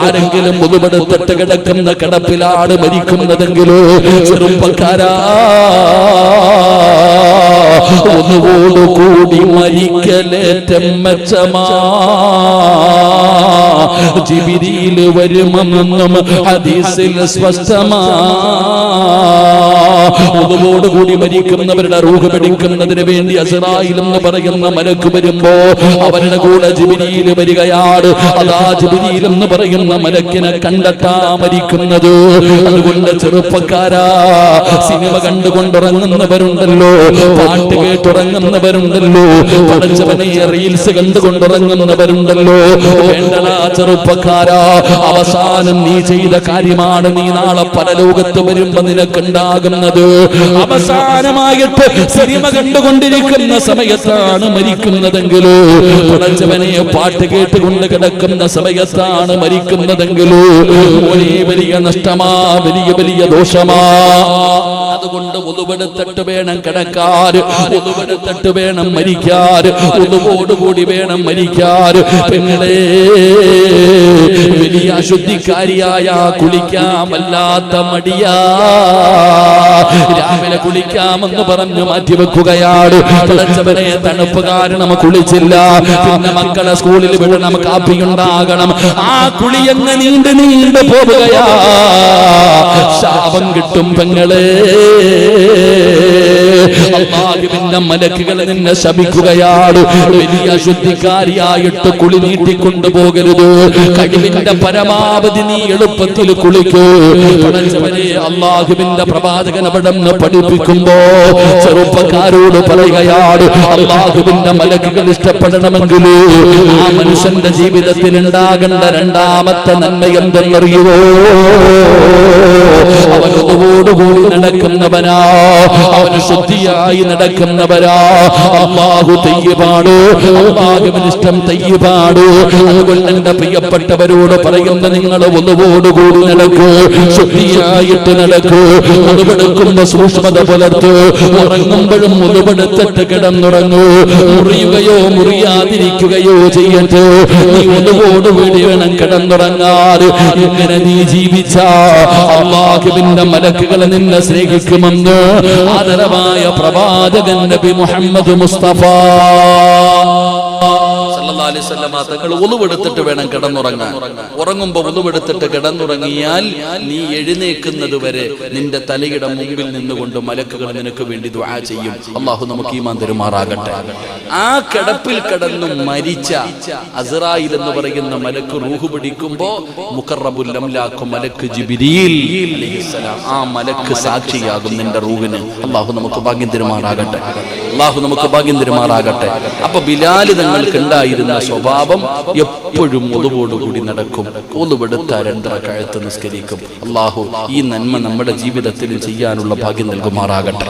ആരെങ്കിലും മുതുപെടുത്തിട്ട് കിടക്കുന്ന കിടപ്പിലാണ് മരിക്കുന്നതെങ്കിലോ ചെറുപ്പക്കാരാ ഒന്നുകൂടി മരിക്കലേറ്റം മെച്ചമാ ജിബ്രീൽ വരുമെന്നും ഹദീസിൽ സ്പഷ്ടമാ ഒന്നുകൂടി മരിക്കുന്നവരുടെ റൂഹ് പിടിക്കുന്നതിന് വേണ്ടി അസ്റായിൽ എന്ന് പറയുന്ന മലക്ക് വരുമ്പോ അവരുടെ കൂടെ ജിബ്രീൽ വരികയാണ്. അതാ ജിബ്രീൽ എന്ന് പറയുന്ന മലക്കിനെ കണ്ടെത്താ മരിക്കുന്നത്. അതുകൊണ്ട് ചെറുപ്പക്കാരാ സിനിമ കണ്ടുകൊണ്ടുറങ്ങുന്നവരുണ്ടല്ലോ, പാട്ട് കേട്ടുറങ്ങുന്നവരുണ്ടല്ലോ, പഠിച്ചവനെ റീൽസ് കണ്ടുകൊണ്ടുറങ്ങുന്നവരുണ്ടല്ലോ. വേണ്ടടാ ചെറുപ്പക്കാരാ, അവസാനം നീ ചെയ്ത കാര്യമാണ് നീ നാളെ പരലോകത്ത് വരുമ്പോ നിനക്കുണ്ടാകുന്നത്. അവസാനമായിട്ട് സിനിമ കണ്ടുകൊണ്ടിരിക്കുന്ന സമയത്താണ് മരിക്കുന്നതെങ്കിലോ, പഠിച്ചവനെ പാട്ട് കേട്ടുകൊണ്ട് കിടക്കുന്ന സമയത്താണ് മരിക്കുന്നതെങ്കിലോ വലിയ നഷ്ടമാ, വലിയ ദോഷമാ. അതുകൊണ്ട് ഒതുവെടുത്തിട്ട് വേണം കിടക്കാൻ, ഒതുവെടുത്തിട്ട് വേണം മരിക്കാൻ, ഒതുവോടുകൂടി വേണം മരിക്കാൻ. പെങ്ങളെ വലിയ അശുദ്ധിക്കാരിയായ കുളിക്കാമല്ലാത്ത മടിയാ രാവിലെ കുളിക്കാമെന്ന് പറഞ്ഞു മാറ്റിവെക്കുകയാണ്. പഠിച്ചവനെ തണുപ്പ് കാരണം കുളിച്ചില്ല. പിന്നെ മക്കളെ സ്കൂളിൽ വിടണം, കാപ്പിയുണ്ടാകണം. ആ കുളി അങ്ങ് നീണ്ടു പോവുകയാ. ശാപം കിട്ടും പെങ്ങളെ. അല്ലാഹുവിന്റെ മലക്കുകൾ നിന്നെ ശപിക്കുകയാണ്. വലിയ അശുദ്ധിക്കാരിയായിട്ട് കുളി നീട്ടിക്കൊണ്ടു പോകരുത്. കഴിവിന്റെ പരമാവധി നീ എളുപ്പത്തിൽ കുളിക്കൂ. പഠിച്ചവനെ അല്ലാഹുവിന്റെ പ്രവാചകൻ അവിടെ നിന്ന് പഠിപ്പിക്കുമ്പോ ചെറുപ്പക്കാരോട് പറയുകയാണ്, അല്ലാഹുവിന്റെ മലക്കുകൾ ഇഷ്ടപ്പെടണമെങ്കിൽ ആ മനുഷ്യന്റെ ജീവിതത്തിൽ ഉണ്ടാകേണ്ട രണ്ടാമത്തെ നന്മ എന്തെന്നറിയുവോ? അവനോടുകൂടി നടക്കുന്നവനാ, അവന് ശുദ്ധിയായി നടക്കുന്നവരാ. അല്ലാഹു തയ്യിബാണ്, അല്ലാഹുവിന് ഇഷ്ടം തയ്യിബാണ്. അതുകൊണ്ട് എന്റെ പ്രിയപ്പെട്ടവരോട് പറയുന്ന നിങ്ങൾ ഒന്നുകൂടി നടക്കൂ, ശുദ്ധിയായിട്ട് നടക്കൂ. ഒന്നുപെടുക്കുമ്പോ സൂക്ഷ്മത പുലർത്തൂ. ഉറങ്ങുമ്പോഴും ഒന്നുപെടുത്തിട്ട് കിടന്നുറങ്ങൂ. മുറിയുകയോ മുറിയാതിരിക്കുകയോ ചെയ്യട്ടെ, നീ ഒന്നുകൂടി വേണം കിടന്നുറങ്ങാറ്. ഇങ്ങനെ നീ ജീവിച്ച അല്ലാഹുവിന്റെ മലക്കുകൾ നിന്നെ സ്നേഹിക്കുമെന്ന് ആദരവായ പ്രവാചകൻ നബി മുഹമ്മദ് മുസ്തഫ സല്ലല്ലാഹു അലൈഹി വസല്ലം തങ്ങൾ ഉളുവെടുത്തിട്ട് വേണം കിടന്നുറങ്ങാൻ. ഉറങ്ങുമ്പോ ഉളുവെടുത്തിട്ട് കിടന്നുറങ്ങിയാൽ നീ എഴുന്നേക്കുന്നത് വരെ നിന്റെ തലയുടെ മുമ്പിൽ നിന്നുകൊണ്ട് മലക്കുകൾ നിനക്ക് വേണ്ടി ദുആ ചെയ്യും. അല്ലാഹു നമുക്ക് ഈമാൻ തരുമാറാകട്ടെ. ആ കിടപ്പിൽ കിടന്നു മരിച്ച അസ്റായിൽ എന്ന് പറയുന്ന മലക്ക് റൂഹ് പിടിക്കുമ്പോ മുഖറബുൽ അംലാഖ് മലക്ക് ജിബ്രീൽ അലൈഹിസ്സലാം ആ മലക്ക് സാക്ഷിയാകും നിന്റെ റൂഹിന്. അല്ലാഹു നമുക്ക് ഭാഗ്യം തരുമാറാകട്ടെ. അല്ലാഹു നമുക്ക് ഭാഗ്യം തരുമാറാകട്ടെ. അപ്പൊ ബിലാൽ തങ്ങൾക്ക് ഉണ്ടായിരുന്ന സ്വഭാവം എപ്പോഴും ഒതുവോടുകൂടി നടക്കും. ഒതുവെടുത്ത 2 റക്അത്ത് നിസ്കരിക്കും. അല്ലാഹു ഈ നന്മ നമ്മുടെ ജീവിതത്തിൽ ചെയ്യാനുള്ള ഭാഗ്യം നൽകുമാറാകട്ടെ.